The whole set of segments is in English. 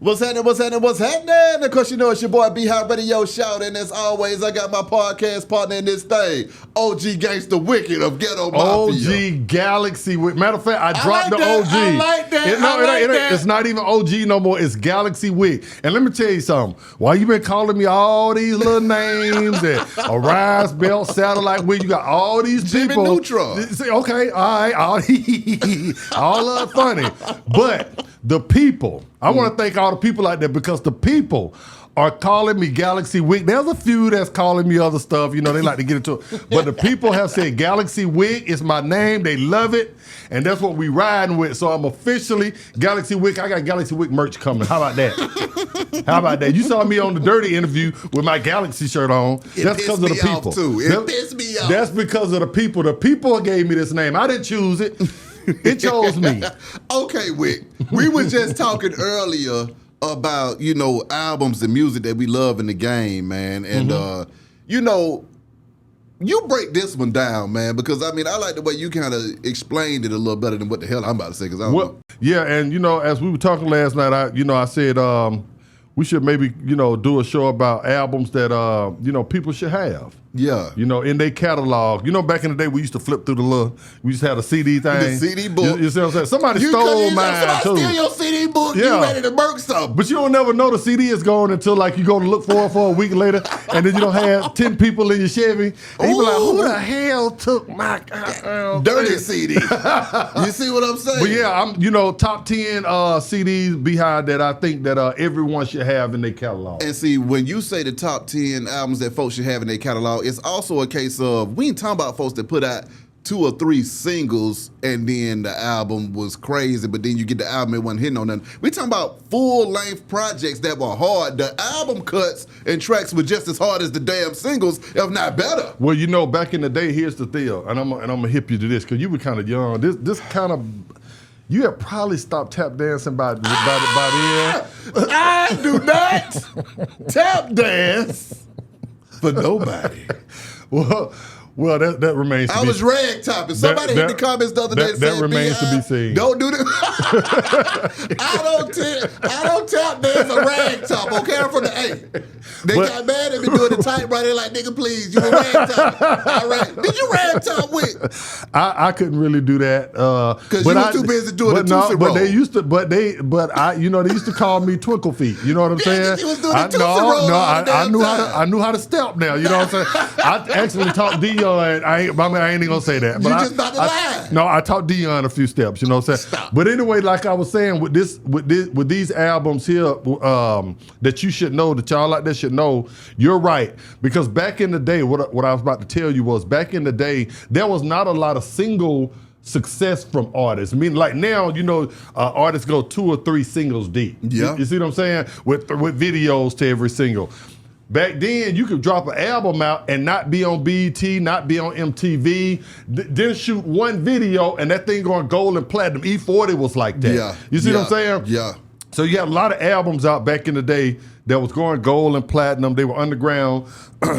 What's happening? Of course, you know it's your boy B-High Radio Shout, and as always, I got my podcast partner in this thing, OG Gangsta Wicked of Ghetto Mafia. OG Galaxy Wick. Matter of fact, I dropped the that. OG. I like that. It's not even OG no more. It's Galaxy Wick. And let me tell you something. Why you been calling me all these little names and a Rise Belt Satellite Wick? You got all these Jimmy people. Neutron. See, okay, all right, all funny, but the people. I want to thank all the people out there because the people are calling me Galaxy Wick. There's a few that's calling me other stuff. You know, they like to get into it. But the people have said Galaxy Wick is my name. They love it. And that's what we riding with. So I'm officially Galaxy Wick. I got Galaxy Wick merch coming. How about that? How about that? You saw me on the Dirty interview with my Galaxy shirt on. That's because of the people. It pissed me off. That's because of the people. The people gave me this name. I didn't choose it. It chose me. Okay, Wick. We were just talking earlier about, you know, albums and music that we love in the game, man. And, you know, you break this one down, man, because, I mean, I like the way you kind of explained it a little better than what the hell I'm about to say, because I don't know. Yeah, and, you know, as we were talking last night, I said we should maybe, you know, do a show about albums that, you know, people should have. Yeah. You know, in their catalog. You know, back in the day, we used to flip through we used to have a CD thing. The CD book. You see what I'm saying? Somebody stole mine, too. Somebody steal your CD book, you ready to murk something. But you don't never know the CD is gone until, like, you go to look for it for a week later, and then you don't have 10 people in your Chevy, and you be like, who the hell took my dirty CD? You see what I'm saying? But yeah, I'm, you know, top 10 CDs behind that I think that everyone should have in their catalog. And see, when you say the top 10 albums that folks should have in their catalog, it's also a case of, we ain't talking about folks that put out 2 or 3 singles and then the album was crazy, but then you get the album, it wasn't hitting on nothing. We talking about full-length projects that were hard. The album cuts and tracks were just as hard as the damn singles, if not better. Well, you know, back in the day, here's the deal, and I'm gonna hip you to this, because you were kind of young. This kind of, you have probably stopped tap dancing by then. I do not tap dance for nobody. Well, that remains to be seen. I was rag topping. Somebody in the comments the other day said, that remains to be seen. Don't do that. I don't tap dance a rag top, okay? I'm from the A. They got mad at me doing the typewriter like, nigga, please, you a rag top. Did you rag top with? I couldn't really do that. Because you were too busy doing the Tootsie Roll. But they used to, you know, they used to call me Twinkle Feet. You know what I'm saying? You was doing the Tootsie Roll I knew how to step now. You know what I'm saying? I actually taught Dion. I ain't even gonna say that. But you just about to lie. No, I taught Dion a few steps. You know what I'm saying? Stop. But anyway, like I was saying, with these albums here, that you should know, that y'all like that should know, you're right. Because back in the day, what I was about to tell you was, back in the day, there was not a lot of single success from artists. I mean, like now, you know, artists go 2 or 3 singles deep. Yeah. You see what I'm saying? With videos to every single. Back then, you could drop an album out and not be on BET, not be on MTV, then shoot one video and that thing going gold and platinum. E40 was like that. Yeah. You see what I'm saying? Yeah. So you had a lot of albums out back in the day that was going gold and platinum. They were underground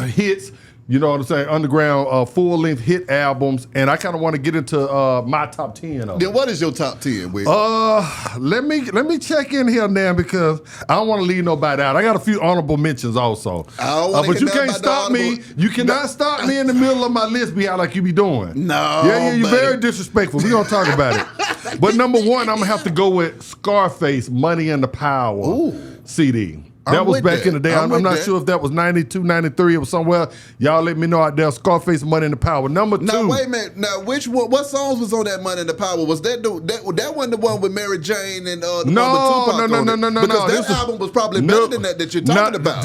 hits. You know what I'm saying? Underground full-length hit albums, and I kind of want to get into my top 10 of them. Then what is your top 10, Wick? Let me check in here now, because I don't want to leave nobody out. I got a few honorable mentions also. But you can't stop me. You cannot stop me in the middle of my list, be out like you be doing. No, Yeah, you're very disrespectful. We're going to talk about it. But number 1, I'm going to have to go with Scarface, Money and the Power CD. That was back in the day. I'm not sure if that was 92, 93 or somewhere. Y'all let me know out there. Scarface, Money in the Power. Number 2. Now, wait a minute. Now, what songs was on that Money in the Power? Was that wasn't the one with Mary Jane and the one with Tupac No. Because that album was probably better than that you're talking about.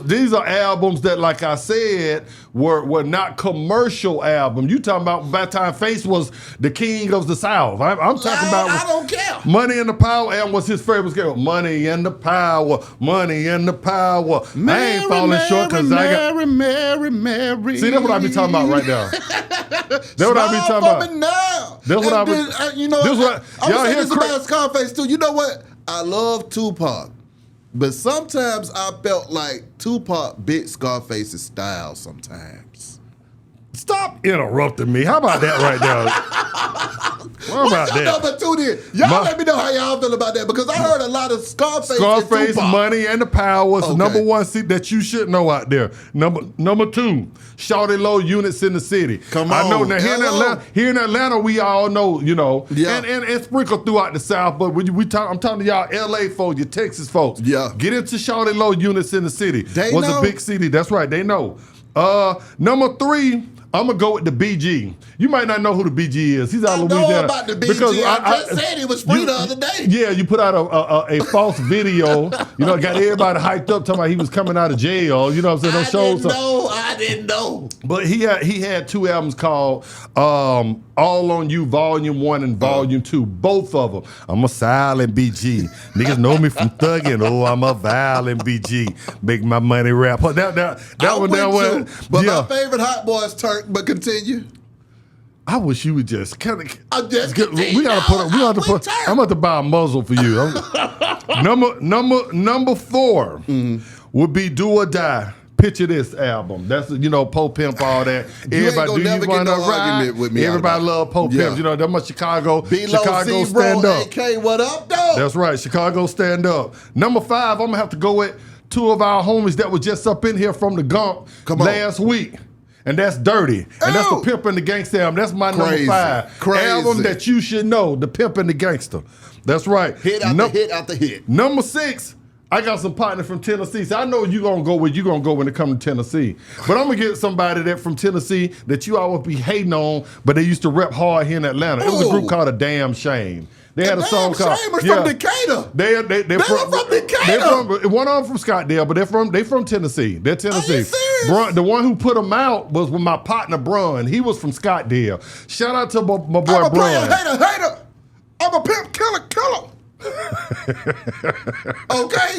These are albums that, like I said, were not commercial albums. You talking about by the time Face was the king of the South. I'm talking about. I don't care. Money in the Power album was his favorite scale. Money in the Power. Money in the Power. I ain't falling short because I got. Mary. See, that's what I be talking about right now. That's what I be talking about. Now. That's what I be. You know, I'm saying this about Scarface too. You know what? I love Tupac, but sometimes I felt like Tupac bit Scarface's style sometimes. Stop interrupting me. How about that right now? What about What's your that? number 2 then? Y'all let me know how y'all feel about that because I heard a lot of Scarface, Money and the Power is Okay. number 1 seat that you should know out there. Number 2, Shawty Low Units in the City. Come I know on. now here in Atlanta, we all know, Yeah. and sprinkled throughout the South, but I'm talking to y'all LA folks, your Texas folks. Yeah. Get into Shawty Low Units in the City. They Was know. a big city. That's right, they know. Number 3, I'm gonna go with the BG. You might not know who the BG is. He's out of Louisiana. I know about the BG. Because I just said he was free the other day. Yeah, you put out a false video. Got everybody hyped up talking about he was coming out of jail. You know what I'm saying? I didn't know. But he had 2 albums called All on You, Volume 1 and Volume 2. Both of them. I'm a silent BG. Niggas know me from thugging. Oh, I'm a violent BG. Make my money rap. That one. But Yeah. my favorite Hot Boys Turk. But continue. I wish you would just kind of. I'm just We gotta put. I'm about to buy a muzzle for you. Number 4 would be Do or Die. Picture This album. That's Pope Pimp, all that. Everybody, Do you want to ride? with me. Everybody love Pope Pimp. That much Chicago. Chicago stand up. AK, what up, though? That's right. Chicago stand up. Number 5, I'm gonna have to go with 2 of our homies that were just up in here from the Gump last week. And that's Dirty. And that's the Pimp and the Gangsta album. That's my number 5. Album that you should know, the Pimp and the Gangsta. That's right. Hit after hit. Number 6, I got some partners from Tennessee. So I know you're going to go where you're going to go when it comes to Tennessee. But I'm going to get somebody that from Tennessee that you always be hating on, but they used to rep hard here in Atlanta. It was a group called A Damn Shame. They had a song called from Decatur. They're from Decatur. One of them from Scottsdale, but they from Tennessee. They're Tennessee. Are you serious? The one who put them out was with my partner Brun. He was from Scottsdale. Shout out to my boy I'm a player, Brun. hater. I'm a pimp, killer. Okay?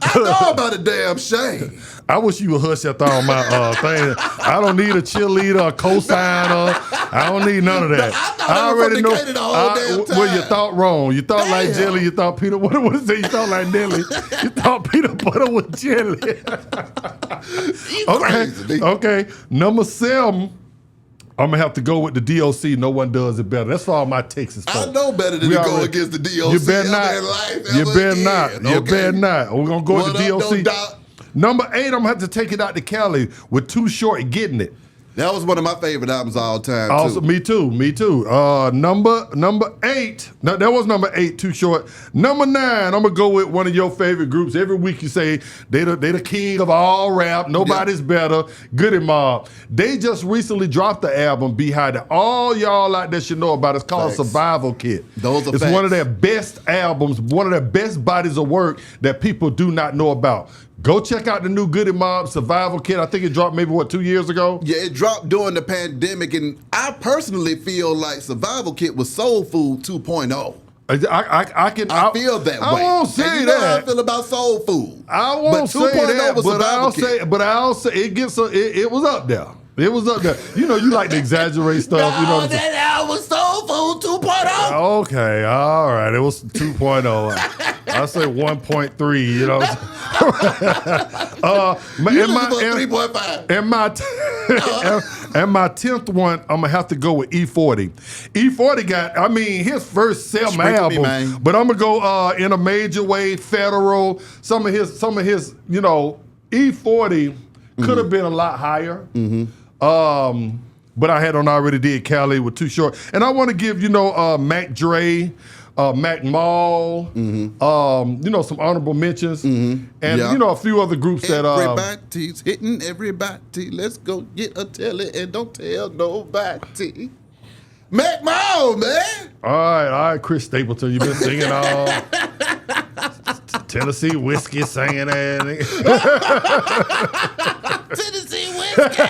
I know about A Damn Shame. I wish you would hush after all my thing. I don't need a cheerleader, a co-signer. I don't need none of that. I already know. The whole damn time. Well, you thought wrong. You thought like jelly. You thought peanut. What is it? You thought like Nelly. You thought peanut butter with jelly. You crazy. Okay. Number 7. I'm gonna have to go with the DOC. No one does it better. That's for all my Texas folks. I know better than to go against the DOC. You better not. You better not. You better not. We're gonna go with the DOC. Number 8, I'm gonna have to take it out to Cali with Too Short Getting It. That was one of my favorite albums all time. Also, me too. Number 8. No, that was number 8. Too Short. Number 9. I'm gonna go with one of your favorite groups. Every week you say they the king of all rap. Nobody's better. Goody Mob. They just recently dropped the album Behind It. All y'all out there should know about it. It's called Survival Kit. It's one of their best albums. One of their best bodies of work that people do not know about. Go check out the new Goody Mob Survival Kit. I think it dropped maybe, 2 years ago? Yeah, it dropped during the pandemic, and I personally feel like Survival Kit was Soul Food 2.0. I feel that way. I won't say and you that. know how I feel about Soul Food. I won't say that, was I'll say it was up there. It was up there. You like to exaggerate stuff. No, that album was Soul Food 2.0. Okay, all right. It was 2.0. I say 1.3. You 3.5. And my 10th one, I'm gonna have to go with E40. E40 got, his first album, but I'm gonna go in a major way, federal. Some of his, E40 could have been a lot higher. But I had already did Cali with Too Short, and I want to give Mac Dre. Mac Mall, some honorable mentions, and a few other groups that everybody's hitting everybody. Let's go get a telly and don't tell nobody. Mac Mall, man. All right, Chris Stapleton, you've been singing all Tennessee whiskey singing that. Tennessee whiskey.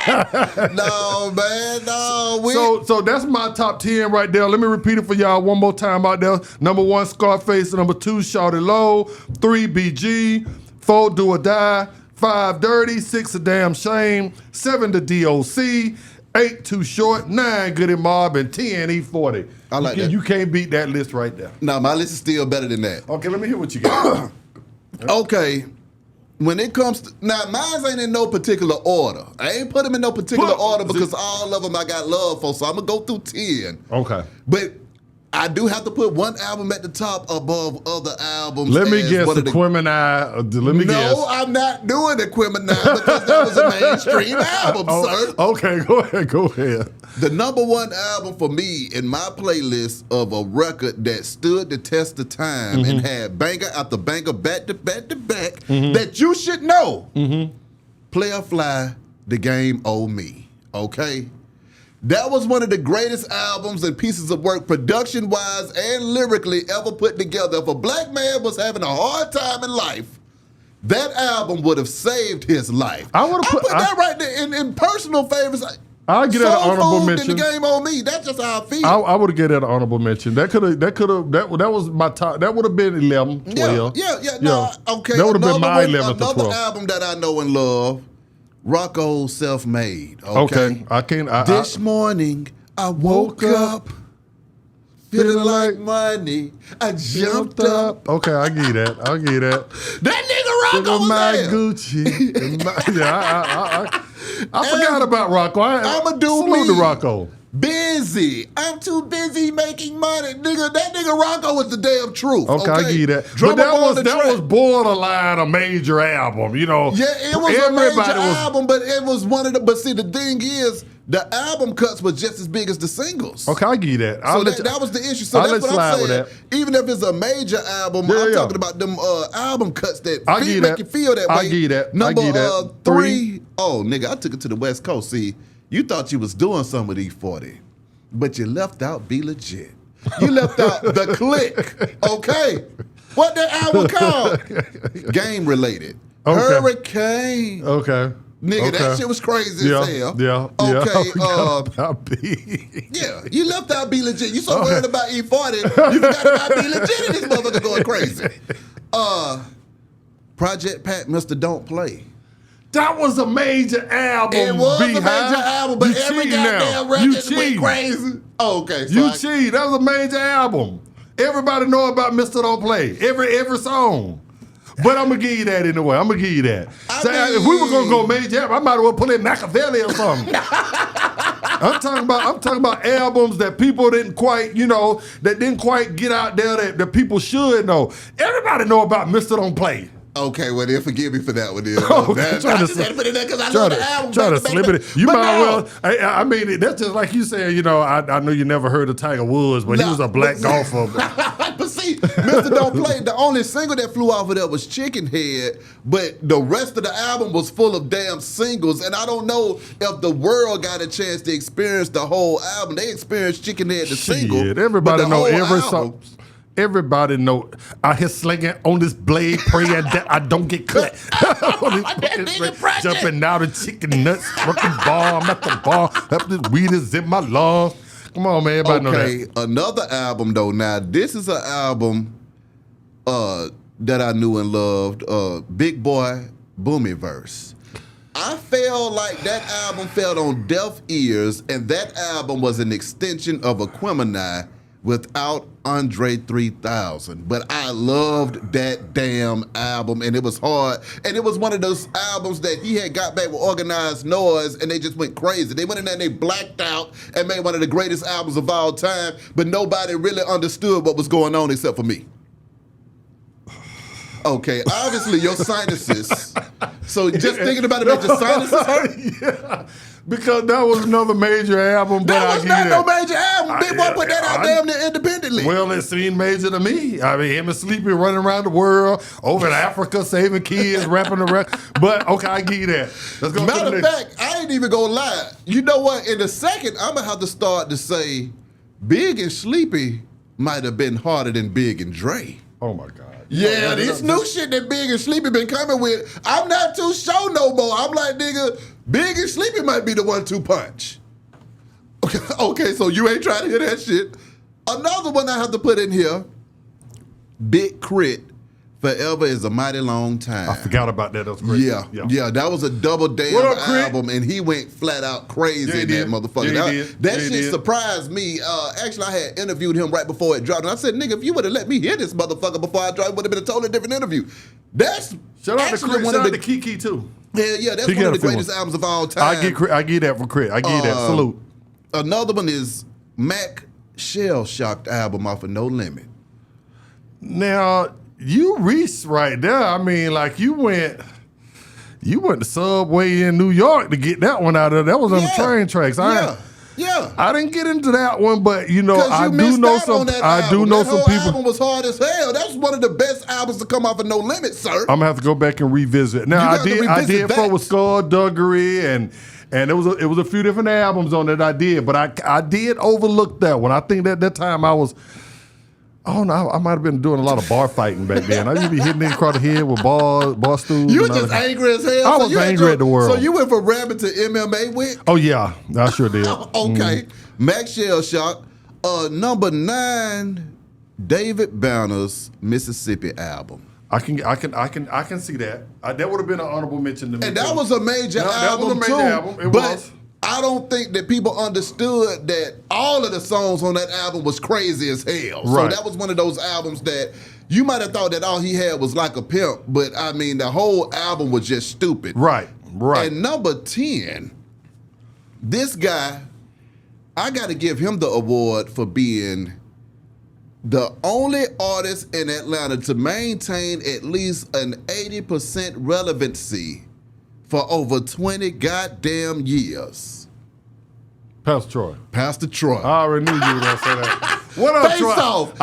No, man, no. So that's my top 10 right there. Let me repeat it for y'all one more time out there. Number 1, Scarface. Number 2, Shawty Low. 3, BG. 4, Do or Die. 5, Dirty. 6, A Damn Shame. 7, The DOC. 8, Too Short. 9, Goody Mob. And 10, E40. I like that. You can't beat that list right there. No, my list is still better than that. Okay, let me hear what you got. Okay. When it comes to, now, mine ain't in no particular order. I ain't put them in no particular order because all of them I got love for, so I'm going to go through 10. Okay. But I do have to put one album at the top above other albums. Let me as guess one the of the Quemini. Let me guess. No, I'm not doing the Quemini because that was a mainstream album, sir. Okay, go ahead. The number one album for me in my playlist of a record that stood the test of time and had banger after banger back to back to back that you should know. Player Fly, The Game Owe Me. Okay? That was one of the greatest albums and pieces of work, production-wise and lyrically, ever put together. If a black man was having a hard time in life, that album would have saved his life. I put that right there in personal favors. I'll get that an honorable mention. The Game on Me. That's just how I feel. I would have given that an honorable mention. That was my top. That would have been 11, 12. Yeah. No, okay. That would have been my 11 to 12. Another album that I know and love, Rocco's Self-Made. Okay. This morning I woke up feeling like money. I jumped up. Okay, I'll give you that. That nigga Rocco was my there. Gucci. I forgot about Rocco. I'm a dude. Salute to Rocco. Busy. I'm too busy making money. Nigga, that nigga Rocco was the damn truth. Okay, I give you that. But that was borderline a major album, you know. Yeah, it was a major album, but it was one of the, but see, the thing is, the album cuts were just as big as the singles. Okay, I give you that. So that was the issue. So that's what I'm saying. Even if it's a major album, I'm talking about them album cuts that make you feel that way. I give you that. Number 3. Oh, nigga, I took it to the West Coast. See, you thought you was doing some of these 40, but you left out Be Legit. You left out The Click. Okay. What that album called? Game related. Okay. Hurricane. Okay. Nigga, that shit was crazy as hell. Yeah. Okay. Yeah, you left out Be Legit. You so worried about E40, you forgot about Be Legit and this motherfucker going crazy. Project Pat, Mr. Don't Play. That was a major album. It was a major album, but every goddamn record went crazy. Oh, okay. So you cheat. That was a major album. Everybody know about Mr. Don't Play. Every song. But I'm gonna give you that anyway. I'm gonna give you that. If we were gonna go major album, I might as well put in Machiavelli or something. I'm talking about albums that people didn't quite, that didn't quite get out there that people should know. Everybody know about Mr. Don't Play. Okay, well then forgive me for that one. I just had to put it there because I love the album. Try to slip it. You might well. I mean, that's just like you said. I know you never heard of Tiger Woods, but he was a black golfer. But see, Mr. Don't Play, the only single that flew off of that was Chicken Head, but the rest of the album was full of damn singles, and I don't know if the world got a chance to experience the whole album. They experienced Chicken Head, the single. Everybody know every song. Everybody know I hear slinging on this blade, praying that I don't get cut. Jumping out of chicken nuts, working bar, I'm at the bar, up this weed is in my lungs. Come on, man, everybody know that. Another album though. Now this is an album that I knew and loved. Big Boy Boomiverse. I felt like that album fell on deaf ears, and that album was an extension of Aquemini without Andre 3000. But I loved that damn album, and it was hard. And it was one of those albums that he had got back with Organized Noise, and they just went crazy. They went in there and they blacked out and made one of the greatest albums of all time, but nobody really understood what was going on except for me. Okay, obviously your sinuses. So just thinking about it, make your sinuses hurt? Yeah. Because that was another major album. That was not no major album. Big Boy put that out damn near independently. Well, it seemed major to me. I mean, him and Sleepy running around the world, over in Africa, saving kids, rapping the rap. But, okay, I give you that. Let's go. Matter of fact, I ain't even gonna lie. You know what? In a second, I'm gonna have to start to say Big and Sleepy might have been harder than Big and Dre. Oh, my God. Yeah, this new shit that Big and Sleepy been coming with, I'm not too sure no more. I'm like, nigga, Big and Sleepy might be the 1-2 punch. Okay, so you ain't trying to hear that shit. Another one I have to put in here, Big Crit, Forever is a Mighty Long Time. I forgot about that. That was great. Yeah, that was a double damn album, and he went flat out crazy in that motherfucker. That shit surprised me. Actually, I had interviewed him right before it dropped, and I said, nigga, if you would have let me hear this motherfucker before I dropped, it would have been a totally different interview. That's shout out to Kiki, too. Yeah, that's one of the greatest albums of all time. I give that for Crit. I give that. Salute. Another one is Mac Shell Shocked album off of No Limit. Now, you reached right there. I mean, like you went to Subway in New York to get that one out of there. That was on the train tracks. I didn't get into that one, but you know, I do know some people. That album was hard as hell. That was one of the best albums to come off of No Limit, sir. I'm gonna have to go back and revisit. Now I did fuck with Skullduggery and it was a few different albums on that I did, but I did overlook that one. I think that time I was. I don't know. I might have been doing a lot of bar fighting back then. I used to be hitting niggas across the head with bar stools. You were just angry as hell. I was angry at the world. So you went from rapping to MMA with? Oh yeah, I sure did. Okay, Max Shell Shock. Number 9, David Banner's Mississippi album. I can see that. That would have been an honorable mention to me. And that was a major album that was a major album. It was. I don't think that people understood that all of the songs on that album was crazy as hell. Right. So that was one of those albums that you might have thought that all he had was like a pimp, but I mean the whole album was just stupid. Right. And number 10, this guy, I got to give him the award for being the only artist in Atlanta to maintain at least an 80% relevancy for over 20 goddamn years. Pastor Troy. I already knew you were gonna say that. What up, Face Troy? off,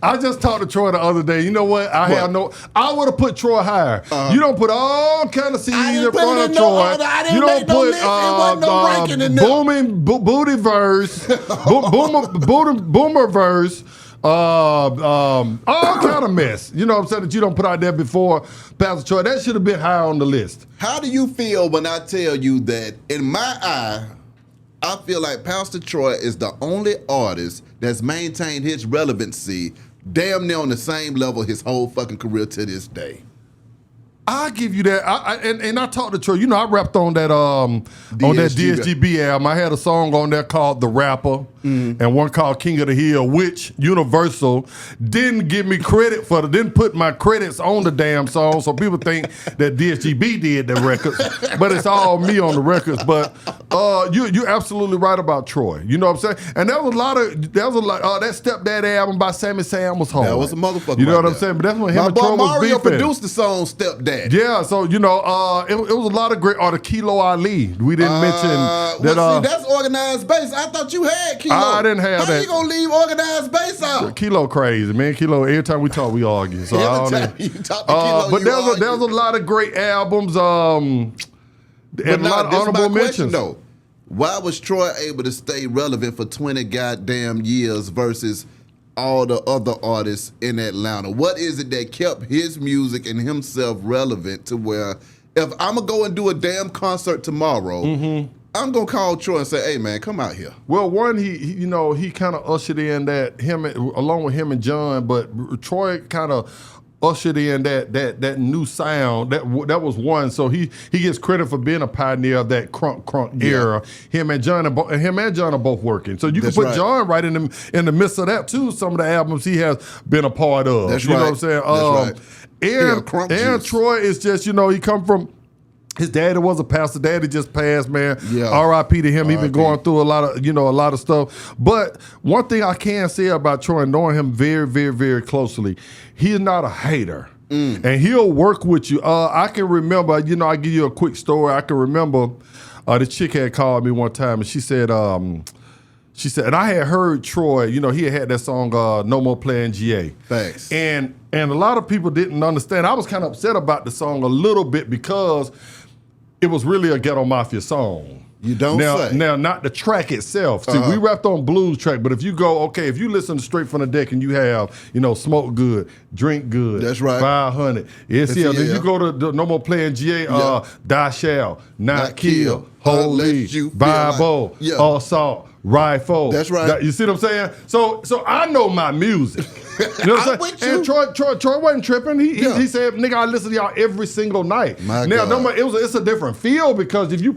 I just talked to Troy the other day. You know what? I would have put Troy higher. You don't put all kind of CDs in front of Troy. You don't put booty verse, boomer verse. All kind of mess. You know what I'm saying, that you don't put out there before Pastor Troy. That should have been higher on the list. How do you feel when I tell you that in my eye, I feel like Pastor Troy is the only artist that's maintained his relevancy damn near on the same level his whole fucking career to this day? I'll give you that. I talked to Troy. You know, I rapped on that DSGB album. I had a song on there called The Rapper and one called King of the Hill, which Universal didn't give me credit for. Didn't put my credits on the damn song, so people think that DSGB did the records, but it's all me on the records. But you're absolutely right about Troy. You know what I'm saying? And that Stepdad album by Sammy Sam was hard. That was a motherfucker. You know what I'm saying? But that's when him and Troy was Mario beefing. produced the song Stepdad. Yeah, so you know, it was a lot of great. Or the Kilo Ali, we didn't mention that. See, that's organized bass. I thought you had Kilo. I didn't have that. How you gonna leave organized bass out? Kilo crazy, man. Kilo. Every time we talk, we argue. So every time you talk to Kilo, but there's a lot of great albums. And a lot of honorable mentions. Though, why was Troy able to stay relevant for 20 goddamn years versus all the other artists in Atlanta? What is it that kept his music and himself relevant to where if I'm going to go and do a damn concert tomorrow, I'm going to call Troy and say, hey, man, come out here. Well, one, he kind of ushered in that, along with him and John, but Troy kind of ushered in that new sound. That was one. So he gets credit for being a pioneer of that crunk era. Him and John are both working. So you can put John right in the midst of that too. Some of the albums he has been a part of. That's you know what I'm saying? And Troy is just, he come from. His daddy was a pastor. Daddy just passed, man. Yeah. R.I.P. to him. He been going through a lot of stuff. But one thing I can say about Troy, knowing him very, very, very closely, he is not a hater. And he'll work with you. I can remember, I give you a quick story. I can remember the chick had called me one time and she said, and I had heard Troy, he had that song, No More Playing GA. Thanks. And a lot of people didn't understand. I was kind of upset about the song a little bit because it was really a Ghetto Mafia song. You don't say. Now, not the track itself. See, we rapped on blues track, but if you listen to Straight from the Deck and you have, Smoke Good, Drink Good. That's right. 500. Then you go to the No More Playing GA, Die Shall, Not Kill, Holy, Bible, Assault, Rifle. That's right. You see what I'm saying? So I know my music. You know what I'm I'm with saying? you. And Troy wasn't tripping. He said, "Nigga, I listen to y'all every single night." My now, God. it's a different feel because if you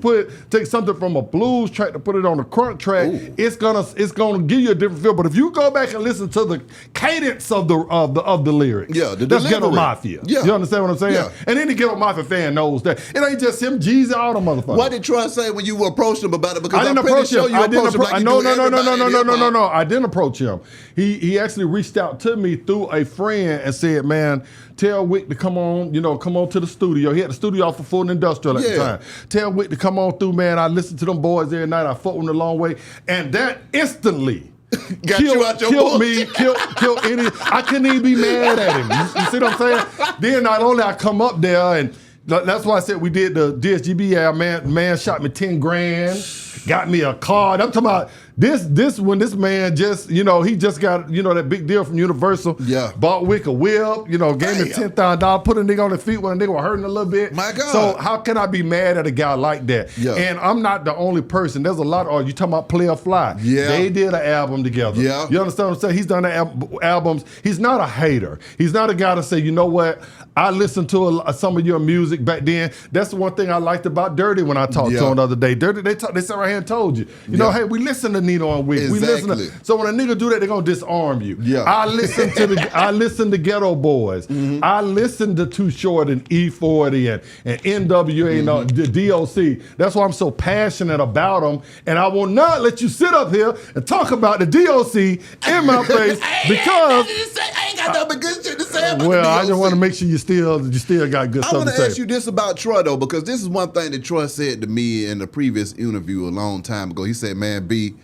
take something from a blues track to put it on a crunk track, it's gonna give you a different feel. But if you go back and listen to the cadence of the lyrics, the that's Ghetto delivery. Mafia. Yeah. You understand what I'm saying? Yeah. And any Ghetto Mafia fan knows that it ain't just him, Jeezy, all the motherfuckers. What did Troy say when you approached him about it? Because I didn't I'm pretty approach sure him. you I didn't approached him like you no, do no, no, no, no, everybody no, in no, no, hip-hop. no. I didn't approach him. He actually reached out to me through a friend and said, "Man, tell Wick to come on to the studio." He had the studio off of Fulton Industrial at the time. Tell Wick to come on through, man. I listened to them boys every night. I fought them the long way, and that instantly. Got you out your killed bullshit. me, killed any. I couldn't even be mad at him. You see what I'm saying? Then not only I come up there and that's why I said we did the DSGB. Yeah, man shot me 10 grand, got me a card. I'm talking about this when this man just, he just got, that big deal from Universal. Yeah. Bought Wick a whip, gave me $10,000, put a nigga on the feet when a nigga was hurting a little bit. My God. So how can I be mad at a guy like that? Yeah. And I'm not the only person. There's a lot of, you talking about Player Fly. Yeah. They did an album together. Yeah. You understand what I'm saying? He's done albums. He's not a hater. He's not a guy to say, you know what? I listened to some of your music back then. That's the one thing I liked about Dirty when I talked to him the other day. Dirty, they sat right here and told you, know, hey, we listen to Nino and Wick. Exactly. We listen to, so when a nigga do that, they're gonna disarm you. Yeah. I listen to Ghetto Boys. Mm-hmm. I listen to Too Short and E40 and NWA and the DOC. That's why I'm so passionate about them. And I will not let you sit up here and talk about the DOC in my face because I ain't got nothing but good shit to say about well, the I just DOC. want to make sure you still got good I stuff want to to say. ask you this about Troy, though, because this is one thing that Troy said to me in the previous interview a long time ago. He said, man, B,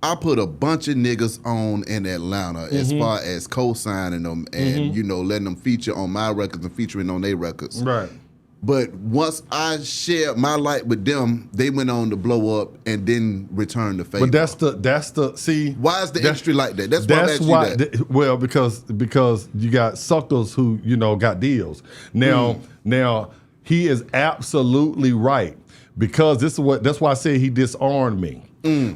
I put a bunch of niggas on in Atlanta as far as co-signing them and, letting them feature on my records and featuring on their records. Right. But once I shared my light with them, they went on to blow up and then return the favor. But that's the see. Why is the industry like that? That's why I'm asking you that. Well, because you got suckers who got deals. Now he is absolutely right because that's why I said he disarmed me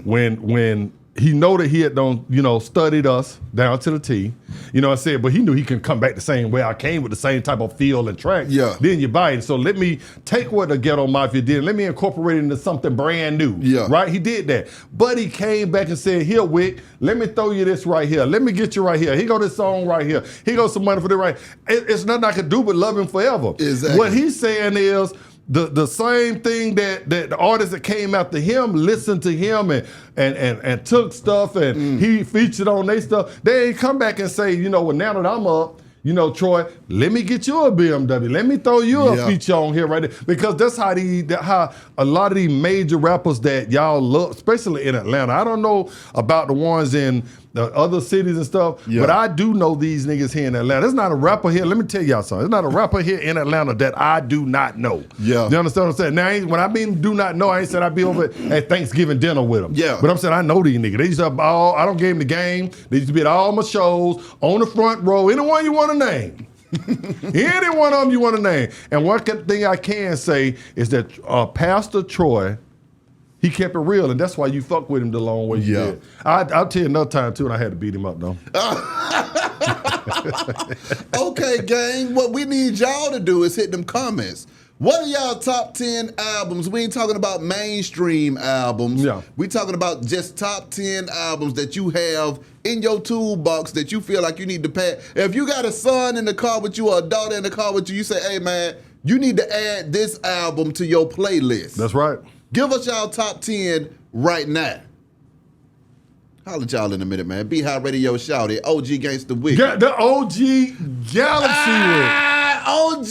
when. He know that he had done, studied us down to the T. I said, but he knew he can come back the same way I came with the same type of feel and track. Yeah. Then you buy it. So let me take what the Ghetto Mafia did and let me incorporate it into something brand new. Yeah. Right? He did that. But he came back and said, here, Wick, let me throw you this right here. Let me get you right here. Here go this song right here. Here goes some money for this right. It's nothing I could do but love him forever. Exactly. What he's saying is, the same thing that the artists that came after him listened to him and took stuff and he featured on their stuff. They ain't come back and say, well, now that I'm up, Troy, let me get you a BMW. Let me throw you a feature on here right there. Because that's how a lot of these major rappers that y'all love, especially in Atlanta. I don't know about the ones in the other cities and stuff, but I do know these niggas here in Atlanta. There's not a rapper here. Let me tell y'all something. There's not a rapper here in Atlanta that I do not know. Yeah. You understand what I'm saying? Now, when I mean do not know, I ain't said I'd be over at Thanksgiving dinner with them. Yeah. But I'm saying I know these niggas. They used to have I don't give them the game. They used to be at all my shows, on the front row, anyone you want to name. Any one of them you want to name. And one thing I can say is that Pastor Troy, he kept it real, and that's why you fuck with him the long way you did. I'll tell you another time, too, and I had to beat him up, though. Okay, gang, what we need y'all to do is hit them comments. What are y'all top 10 albums? We ain't talking about mainstream albums. Yeah. We talking about just top 10 albums that you have in your toolbox that you feel like you need to pay. If you got a son in the car with you or a daughter in the car with you, you say, hey, man, you need to add this album to your playlist. That's right. Give us y'all top 10 right now. Holla at y'all in a minute, man. Be High Radio Shout it. OG Gangsta Wick. The OG Galaxy OG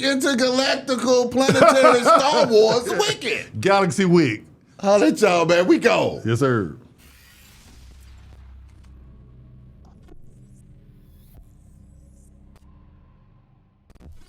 Intergalactical Planetary Star Wars Wicked. Galaxy Wick. Holla at y'all, man. We go. Yes, sir.